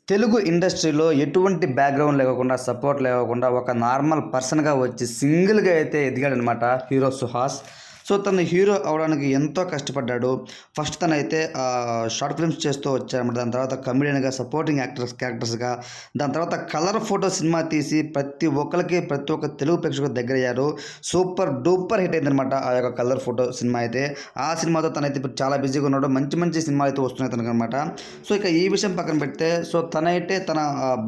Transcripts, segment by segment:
తెలుగు ఇండస్ట్రీలో ఎటువంటి బ్యాక్‌గ్రౌండ్ లేకోకుండా, సపోర్ట్ లేకోకుండా ఒక నార్మల్ పర్సన్‌గా వచ్చి సింగిల్‌గా అయితే ఎదిగాడనమాట హీరో 'సుహాస్'. సో, తను హీరో అవ్వడానికి ఎంతో కష్టపడ్డాడు. ఫస్ట్ తనైతే షార్ట్ ఫిల్మ్స్ చేస్తూ వచ్చాడనమాట. దాని తర్వాత కమెడియన్‌గా, సపోర్టింగ్ క్యారెక్టర్స్‌గా, దాని తర్వాత కలర్ ఫోటో సినిమా తీసి ప్రతి ఒక్కళ్ళకి, ప్రతి ఒక్క తెలుగు ప్రేక్షకులకు దగ్గరయ్యారు. సూపర్ డూపర్ హిట్ అయిందనమాట ఆ యొక్క కలర్ ఫోటో సినిమా అయితే. ఆ సినిమాతో తనైతే ఇప్పుడు చాలా బిజీగా ఉన్నాడు. మంచి మంచి సినిమాలు అయితే వస్తున్నాయి తనకనమాట. సో, ఇక ఈ విషయం పక్కన పెడితే తనైతే తన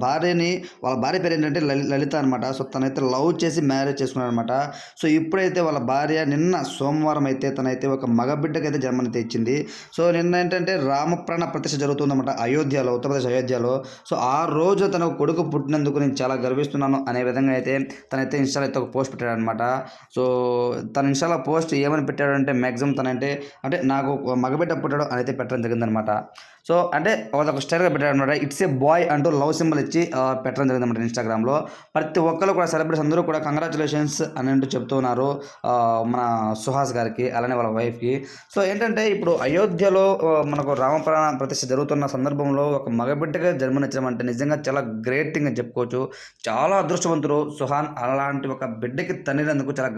భార్యని, వాళ్ళ భార్య పేరేంటంటే లలిత అనమాట. సో, తనైతే లవ్ చేసి మ్యారేజ్ చేసుకున్నాడనమాట. సో, ఇప్పుడైతే వాళ్ళ భార్య నిన్న సోమవారం అయితే తనైతే ఒక మగబిడ్డకైతే జన్మనైతే ఇచ్చింది. సో, నిన్న ఏంటంటే రామప్రాణ ప్రతిష్ఠ జరుగుతుందన్నమాట అయోధ్యలో, ఉత్తరప్రదేశ్ అయోధ్యలో. సో, ఆ రోజు తన కొడుకు పుట్టినందుకు నేను చాలా గర్విస్తున్నాను అనే విధంగా అయితే తనైతే ఇన్‌స్టాలో అయితే ఒక పోస్ట్ పెట్టాడనమాట. సో, తన ఇన్‌స్టాలో పోస్ట్ ఏమని పెట్టాడంటే మాక్సిమం అంటే నాకు మగబిడ్డ పుట్టాడు అని అయితే పెట్టడం జరిగిందనమాట. సో, అంటే అదొక స్టైల్‌గా పెట్టాడనమాట. ఇట్స్ ఏ బాయ్ అంటూ లవ్ సింబల్ ఇచ్చి పెట్టడం జరిగిందనమాట ఇన్‌స్టాగ్రామ్‌లో. ప్రతి ఒక్కళ్ళు కూడా సెలబ్రిటీస్ అందరూ కూడా కంగ్రాచ్యులేషన్స్ అని అంటూ చెప్తూ ఉన్నారు మన సుహాస్ గారికి, అలానే వాళ్ళ వైఫ్‌కి. సో, ఏంటంటే ఇప్పుడు అయోధ్యలో మనకు రామప్రాణ ప్రతిష్ఠ జరుగుతున్న సందర్భంలో ఒక మగబిడ్డగా జన్మనిచ్చడం అంటే నిజంగా చాలా గ్రేట్ థింగ్ అని చెప్పుకోవచ్చు. చాలా అదృష్టవంతుడు సుహాన్. అలాంటి ఒక బిడ్డకి తండ్రైనందుకు చాలా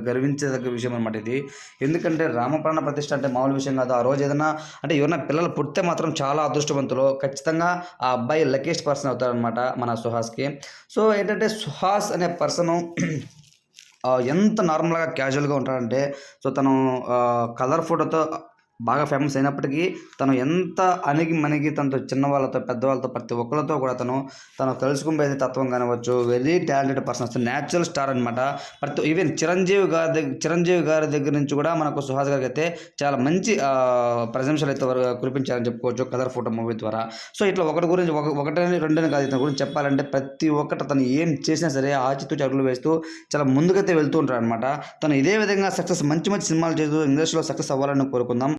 గర్వించదగ్గ విషయం అనమాట ఇది. ఎందుకంటే రామప్రాణ ప్రతిష్ఠ అంటే మామూలు విషయం కాదు. ఆ రోజు ఏదైనా అంటే ఎవరైనా పిల్లలు పుడితే మాత్రం చాలా అదృష్టవంతులు. ఖచ్చితంగా ఆ అబ్బాయి లక్కీయెస్ట్ పర్సన్ అవుతాడనమాట మన సుహాస్‌కి. సో, ఏంటంటే సుహాస్ అనే పర్సను ఎంత నార్మల్‌గా క్యాజువల్‌గా ఉంటాడంటే తను కలర్ ఫోటోతో బాగా ఫేమస్ అయినప్పటికీ తను ఎంత అణిగి-మణిగి తనతో చిన్నవాళ్ళతో, పెద్దవాళ్ళతో ప్రతి ఒక్కళ్ళతో కూడా తను కలుసుకుపోయే తత్వం కానివ్వచ్చు, వెరీ టాలెంటెడ్ పర్సన్. అసలు నేచురల్ స్టార్ అనమాట. ఈవెన్ చిరంజీవి గారి దగ్గర నుంచి కూడా మనకు సుహాస్ గారికైతే చాలా మంచి ప్రశంసలు అయితే కురిపించారని చెప్పుకోవచ్చు కలర్ ఫోటో మూవీ ద్వారా. సో, ఇట్లా ఒకటి గురించి ఒకటని రెండని కాదు, ఇతని గురించి చెప్పాలంటే ప్రతి ఒక్కటి తను ఏం చేసినా సరే ఆచితూచి అడుగులు వేస్తూ చాలా ముందుకైతే వెళ్తూ ఉంటాడనమాట. తను ఇదే విధంగా మంచి మంచి సినిమాలు చేస్తూ ఇండస్ట్రీలో సక్సెస్ అవ్వాలని కోరుకుందాం.